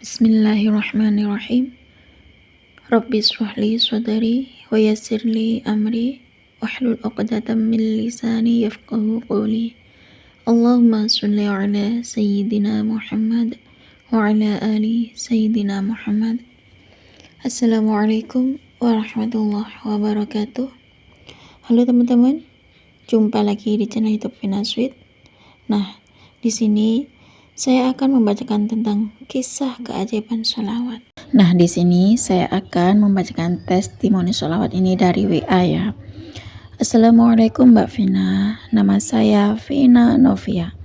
Bismillahirrahmanirrahim. Rabbi shrah li sadri wa yassir li amri wahlul 'uqdatam min lisani yafqahu qawli. Allahumma shalli ala sayyidina Muhammad wa ala ali sayyidina Muhammad. Assalamualaikum warahmatullahi wabarakatuh. Halo teman-teman, jumpa lagi di channel YouTube Vina Sweet. Nah, di sini saya akan membacakan tentang kisah keajaiban sholawat. Nah, di sini saya akan membacakan testimoni sholawat ini dari WA ya. Assalamualaikum Mbak Vina, nama saya Vina Novia.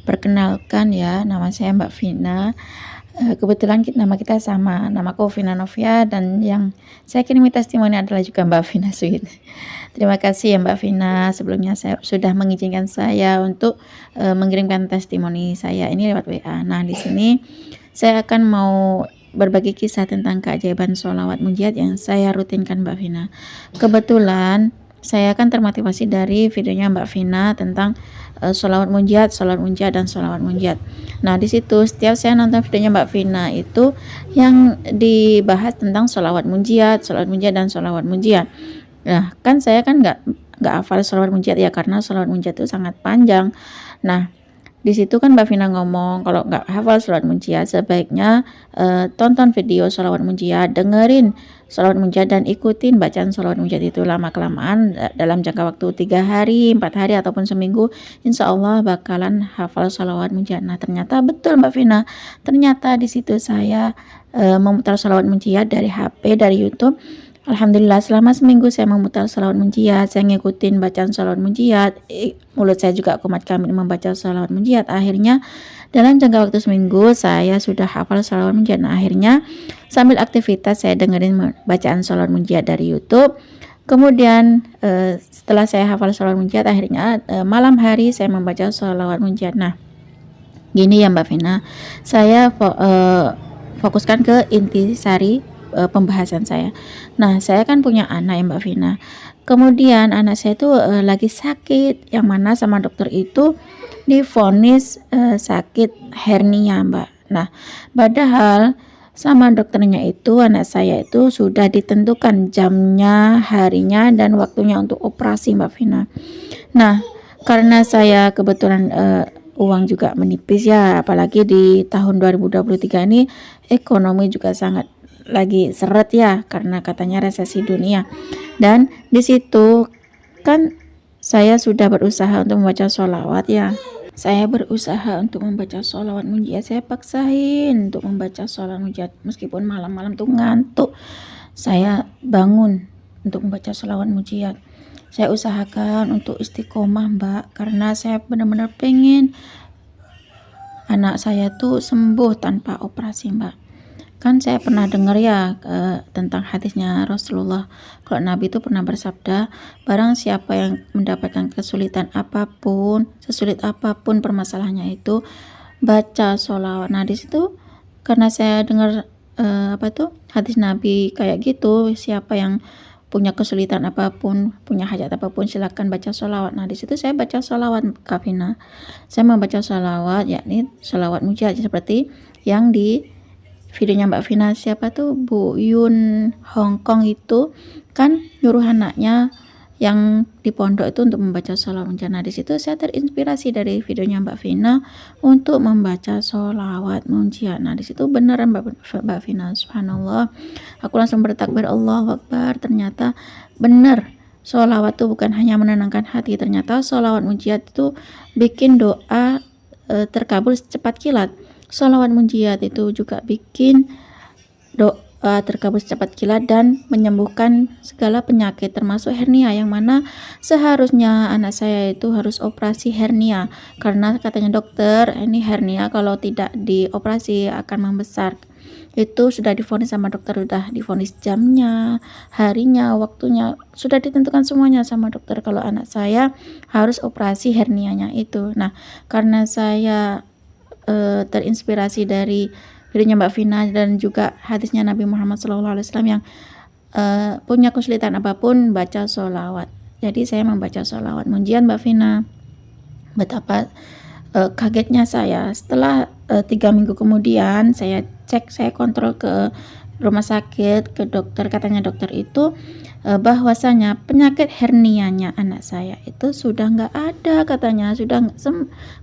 Perkenalkan ya, nama saya Mbak Vina. Kebetulan nama kita sama, namaku Vina Novia dan yang saya kirimi testimoni adalah juga Mbak Vina Sweet. Terima kasih ya Mbak Vina, sebelumnya saya sudah mengizinkan saya untuk mengirimkan testimoni saya ini lewat WA. Nah, di sini saya akan mau berbagi kisah tentang keajaiban sholawat munjiat yang saya rutinkan Mbak Vina. Kebetulan saya akan termotivasi dari videonya Mbak Vina tentang sholawat munjiat, dan sholawat munjiat. Nah, di situ setiap saya nonton videonya Mbak Vina itu yang dibahas tentang sholawat munjiat dan sholawat munjiat. Nah, kan saya kan nggak hafal sholawat munjiat ya, karena sholawat munjiat itu sangat panjang. Nah, di situ kan Mbak Vina ngomong kalau nggak hafal sholawat munjiat sebaiknya tonton video sholawat munjiat, dengerin sholawat munjiat dan ikutin bacaan sholawat munjiat itu lama kelamaan dalam jangka waktu 3 hari, 4 hari ataupun seminggu, insya Allah bakalan hafal sholawat munjiat. Nah, ternyata betul Mbak Vina, ternyata di situ saya memutar sholawat munjiat dari HP, dari YouTube. Alhamdulillah selama seminggu saya memutar sholawat munjiat, saya ngikutin bacaan sholawat munjiat, mulut saya juga kumat kamil membaca sholawat munjiat. Akhirnya dalam jangka waktu seminggu saya sudah hafal sholawat munjiat. Nah, akhirnya sambil aktivitas saya dengerin bacaan sholawat munjiat dari YouTube. Kemudian setelah saya hafal sholawat munjiat, akhirnya malam hari saya membaca sholawat munjiat. Nah, gini ya Mbak Vina, saya fokuskan ke intisari pembahasan saya. Nah, saya kan punya anak ya Mbak Vina. Kemudian anak saya itu lagi sakit, yang mana sama dokter itu divonis sakit hernia Mbak. Nah, padahal sama dokternya itu anak saya itu sudah ditentukan jamnya, harinya, dan waktunya untuk operasi Mbak Vina. Nah, karena saya kebetulan uang juga menipis ya, apalagi di tahun 2023 ini ekonomi juga sangat lagi seret ya, karena katanya resesi dunia. Dan di situ kan saya sudah berusaha untuk membaca sholawat ya, saya berusaha untuk membaca sholawat munjiat, saya paksain untuk membaca sholawat munjiat meskipun malam-malam tuh ngantuk, saya bangun untuk membaca sholawat munjiat. Saya usahakan untuk istiqomah Mbak, karena saya benar-benar pengen anak saya tuh sembuh tanpa operasi Mbak. Kan saya pernah dengar ya tentang hadisnya Rasulullah, kalau Nabi itu pernah bersabda, barang siapa yang mendapatkan kesulitan apapun, sesulit apapun permasalahannya itu, baca sholawat. Nah, di situ karena saya dengar hadis Nabi kayak gitu, siapa yang punya kesulitan apapun, punya hajat apapun, silakan baca sholawat. Nah, di situ saya baca sholawat Kak Vina. Saya membaca sholawat, yakni sholawat munjiat seperti yang di videonya Mbak Vina, siapa tuh Bu Yun Hongkong itu kan nyuruh anaknya yang di pondok itu untuk membaca sholawat munjiat. Nah, di situ saya terinspirasi dari videonya Mbak Vina untuk membaca sholawat munjiat. Nah, di situ beneran Mbak Vina, subhanallah, aku langsung bertakbir Allahu Akbar, ternyata bener sholawat tuh bukan hanya menenangkan hati, ternyata sholawat munjiat itu bikin doa terkabul secepat kilat. Sholawat munjiat itu juga bikin doa terkabul secepat kilat dan menyembuhkan segala penyakit termasuk hernia, yang mana seharusnya anak saya itu harus operasi hernia, karena katanya dokter ini hernia kalau tidak dioperasi akan membesar. Itu sudah divonis sama dokter, sudah divonis jamnya, harinya, waktunya, sudah ditentukan semuanya sama dokter kalau anak saya harus operasi hernianya itu. Nah, karena saya terinspirasi dari videonya Mbak Vina dan juga hadisnya Nabi Muhammad SAW yang punya kesulitan apapun baca sholawat. Jadi saya membaca sholawat munjiat Mbak Vina. Betapa kagetnya saya setelah 3 minggu kemudian saya cek, saya kontrol ke rumah sakit, ke dokter, katanya dokter itu bahwasanya penyakit hernianya anak saya itu sudah nggak ada, katanya sudah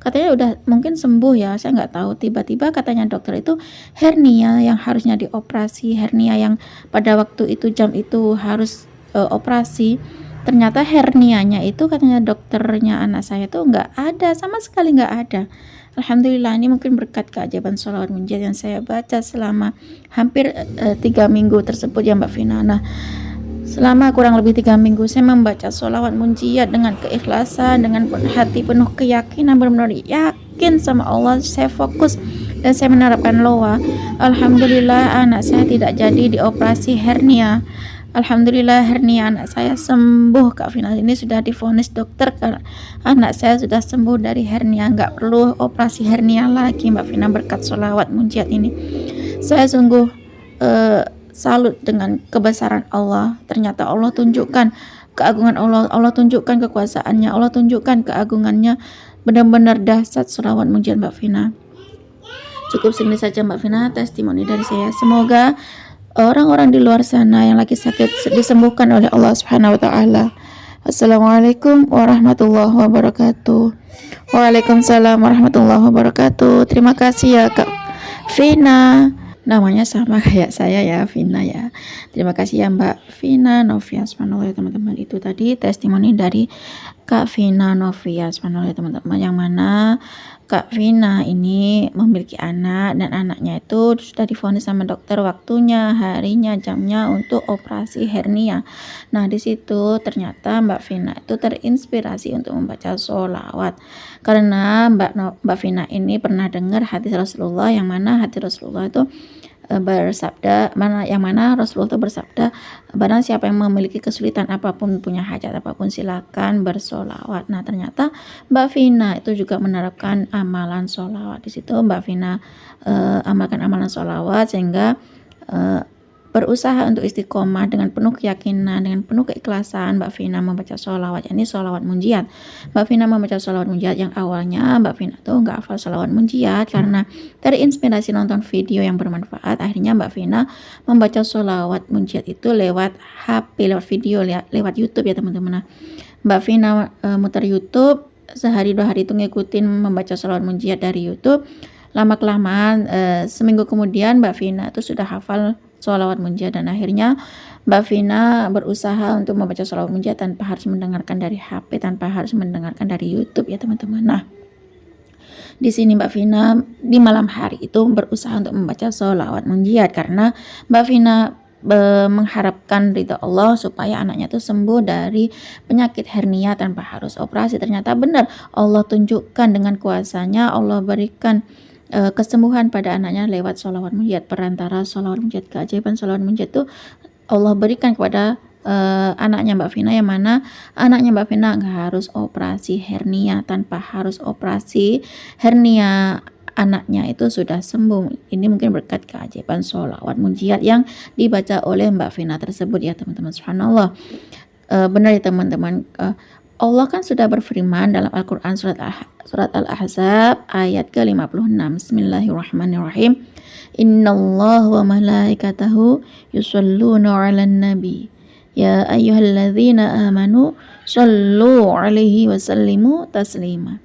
katanya udah mungkin sembuh ya, saya nggak tahu. Tiba-tiba katanya dokter itu hernia yang harusnya dioperasi, hernia yang pada waktu itu jam itu harus operasi, ternyata hernianya itu katanya dokternya anak saya tuh nggak ada, sama sekali nggak ada. Alhamdulillah, ini mungkin berkat keajaiban sholawat munjiat yang saya baca selama hampir 3 minggu tersebut ya Mbak Vina. Nah, selama kurang lebih 3 minggu saya membaca sholawat munjiat dengan keikhlasan, dengan hati penuh keyakinan, benar-benar yakin sama Allah. Saya fokus dan saya menerapkan loa. Alhamdulillah, anak saya tidak jadi dioperasi hernia. Alhamdulillah, hernia anak saya sembuh Kak Vina. Ini sudah divonis dokter karena anak saya sudah sembuh dari hernia, nggak perlu operasi hernia lagi Mbak Vina, berkat sholawat munjiat ini. Saya sungguh salut dengan kebesaran Allah. Ternyata Allah tunjukkan keagungan Allah, Allah tunjukkan kekuasaannya, Allah tunjukkan keagungannya. Benar-benar dahsyat sholawat munjiat Mbak Vina. Cukup segini saja Mbak Vina testimoni dari saya. Semoga orang-orang di luar sana yang lagi sakit disembuhkan oleh Allah Subhanahu wa taala. Assalamualaikum warahmatullahi wabarakatuh. Waalaikumsalam warahmatullahi wabarakatuh. Terima kasih ya Kak Vina. Namanya sama kayak saya ya, Vina ya. Terima kasih ya Mbak Vina Novia. Subhanallah ya teman-teman. Itu tadi testimoni dari Kak Vina Novia. Subhanallah ya teman-teman. Yang mana Kak Vina ini memiliki anak, dan anaknya itu sudah divonis sama dokter waktunya, harinya, jamnya untuk operasi hernia. Nah, di situ ternyata Mbak Vina itu terinspirasi untuk membaca sholawat. Karena Mbak Vina ini pernah dengar hadis Rasulullah, yang mana hadis Rasulullah itu bersabda, yang mana Rasulullah itu bersabda, barang siapa yang memiliki kesulitan apapun, punya hajat apapun, silakan bersolawat. Nah, ternyata Mbak Vina itu juga menerapkan amalan solawat. Di situ Mbak Vina amalkan amalan solawat, sehingga berusaha untuk istiqomah dengan penuh keyakinan, dengan penuh keikhlasan. Mbak Vina membaca sholawat, yakni sholawat munjiat. Mbak Vina membaca sholawat munjiat yang awalnya Mbak Vina tuh nggak hafal sholawat munjiat, karena terinspirasi nonton video yang bermanfaat. Akhirnya Mbak Vina membaca sholawat munjiat itu lewat HP, lewat video, lewat YouTube ya teman-teman. Nah, Mbak Vina muter YouTube, sehari 2 hari itu ngikutin membaca sholawat munjiat dari YouTube. Lama-kelamaan seminggu kemudian Mbak Vina itu sudah hafal sholawat munjiat, dan akhirnya Mbak Vina berusaha untuk membaca sholawat munjiat tanpa harus mendengarkan dari HP, tanpa harus mendengarkan dari YouTube ya teman-teman. Nah, di sini Mbak Vina di malam hari itu berusaha untuk membaca sholawat munjiat, karena Mbak Vina mengharapkan ridha Allah supaya anaknya itu sembuh dari penyakit hernia tanpa harus operasi. Ternyata benar, Allah tunjukkan dengan kuasanya, Allah berikan kesembuhan pada anaknya lewat sholawat munjiat. Perantara sholawat munjiat, keajaiban sholawat munjiat itu Allah berikan kepada anaknya Mbak Vina, yang mana anaknya Mbak Vina nggak harus operasi hernia. Tanpa harus operasi hernia, anaknya itu sudah sembuh. Ini mungkin berkat keajaiban sholawat munjiat yang dibaca oleh Mbak Vina tersebut ya teman-teman. Subhanallah, benar ya teman-teman. Allah kan sudah berfirman dalam Al-Quran surat Al-Ahzab ayat ke-56. Bismillahirrahmanirrahim. Innallaha wa malaikatahu yusholluna 'alan nabi. Ya ayyuhalladzina amanu shollu 'alaihi wa sallimu taslima.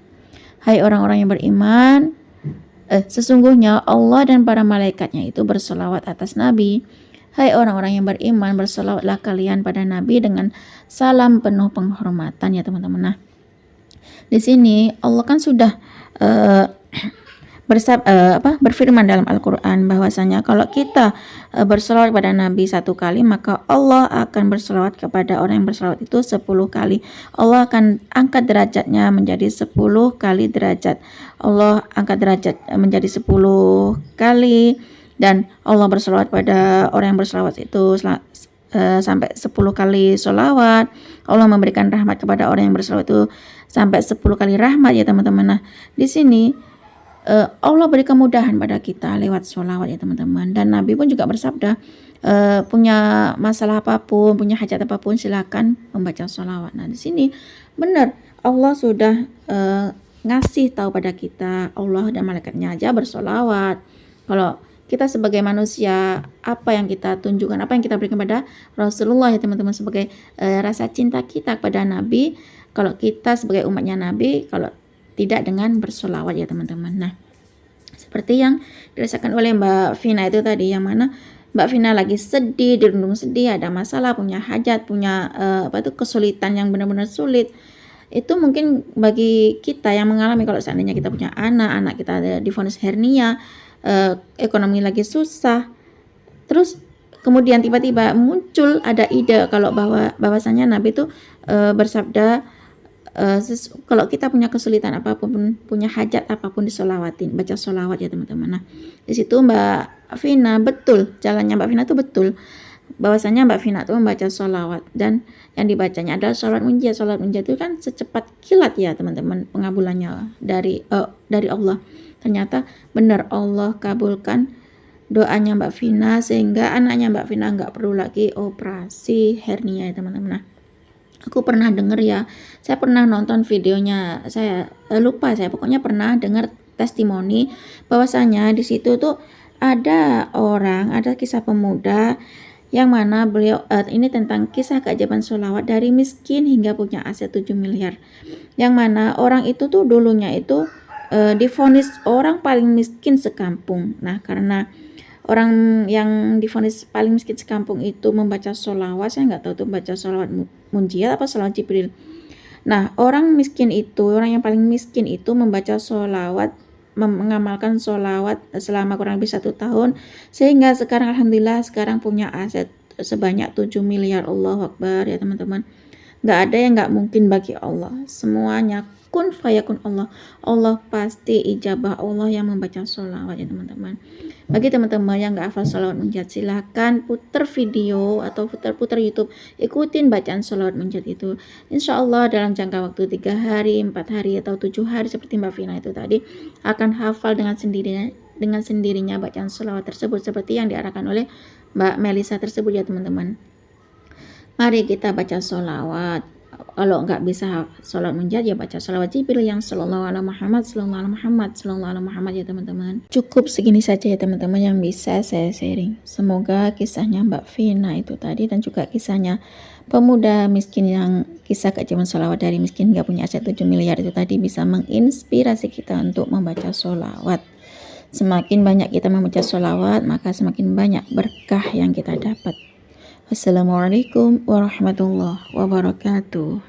Hai orang-orang yang beriman, sesungguhnya Allah dan para malaikatnya itu berselawat atas Nabi. Hai orang-orang yang beriman, berselawatlah kalian pada Nabi dengan salam penuh penghormatan ya teman-teman. Nah, di sini Allah kan sudah berfirman dalam Al-Quran bahwasanya kalau kita berselawat pada Nabi 1 kali, maka Allah akan berselawat kepada orang yang berselawat itu 10 kali. Allah akan angkat derajatnya menjadi 10 kali derajat. Allah angkat derajat menjadi 10 kali, dan Allah berselawat pada orang yang berselawat itu sampai 10 kali solawat. Allah memberikan rahmat kepada orang yang berselawat itu sampai 10 kali rahmat ya teman-teman. Nah, di sini Allah beri kemudahan pada kita lewat solawat ya teman-teman. Dan Nabi pun juga bersabda, punya masalah apapun, punya hajat apapun, silakan membaca solawat. Nah, di sini benar Allah sudah ngasih tahu pada kita, Allah dan malaikatnya aja bersolawat. Kalau kita sebagai manusia, apa yang kita tunjukkan, apa yang kita berikan kepada Rasulullah ya teman-teman, sebagai rasa cinta kita kepada Nabi, kalau kita sebagai umatnya Nabi, kalau tidak dengan bersolawat ya teman-teman. Nah, seperti yang dirasakan oleh Mbak Vina itu tadi, yang mana Mbak Vina lagi sedih, dirundung sedih, ada masalah, punya hajat, punya kesulitan yang benar-benar sulit. Itu mungkin bagi kita yang mengalami, kalau seandainya kita punya anak kita divonis hernia, ekonomi lagi susah, terus kemudian tiba-tiba muncul ada ide kalau bahwasanya Nabi itu bersabda, kalau kita punya kesulitan apapun, punya hajat apapun, disolawatin, baca solawat ya teman-teman. Nah, di situ Mbak Vina betul, jalannya Mbak Vina itu betul, bahwasanya Mbak Vina itu membaca solawat, dan yang dibacanya adalah solawat munjiat. Solawat munjiat itu kan secepat kilat ya teman-teman pengabulannya dari Allah. Ternyata benar Allah kabulkan doanya Mbak Vina, sehingga anaknya Mbak Vina nggak perlu lagi operasi hernia ya teman-teman. Nah, aku pernah dengar ya, saya pernah nonton videonya, saya lupa, saya pokoknya pernah dengar testimoni bahwasanya di situ tuh ada kisah pemuda yang mana beliau ini tentang kisah keajaiban sholawat dari miskin hingga punya aset 7 miliar. Yang mana orang itu tuh dulunya itu divonis orang paling miskin sekampung. Nah, karena orang yang divonis paling miskin sekampung itu membaca sholawat, saya nggak tahu tuh baca sholawat munjiat apa sholawat Jibril. Nah, orang yang paling miskin itu membaca sholawat, mengamalkan sholawat selama kurang lebih 1 tahun, sehingga sekarang alhamdulillah sekarang punya aset sebanyak 7 miliar. Allahu Akbar ya teman-teman. Nggak ada yang nggak mungkin bagi Allah, semuanya kun fayakun Allah. Allah pasti ijabah Allah yang membaca sholawat ya teman-teman. Bagi teman-teman yang nggak hafal sholawat munjiat, silahkan putar video atau putar YouTube, ikutin bacaan sholawat munjiat itu. Insya Allah dalam jangka waktu 3 hari, 4 hari atau 7 hari seperti Mbak Vina itu tadi, akan hafal dengan sendirinya bacaan sholawat tersebut seperti yang diarahkan oleh Mbak Melisa tersebut ya teman-teman. Mari kita baca sholawat. Kalau nggak bisa sholawat munjiat, ya baca sholawat Jibril yang sallallahu alaihi Muhammad, sallallahu alaihi Muhammad, sallallahu alaihi Muhammad ya teman-teman. Cukup segini saja ya teman-teman yang bisa saya sharing. Semoga kisahnya Mbak Vina itu tadi, dan juga kisahnya pemuda miskin yang kisah keajaiban sholawat dari miskin nggak punya aset 7 miliar itu tadi, bisa menginspirasi kita untuk membaca sholawat. Semakin banyak kita membaca sholawat, maka semakin banyak berkah yang kita dapat. Wassalamualaikum warahmatullahi wabarakatuh.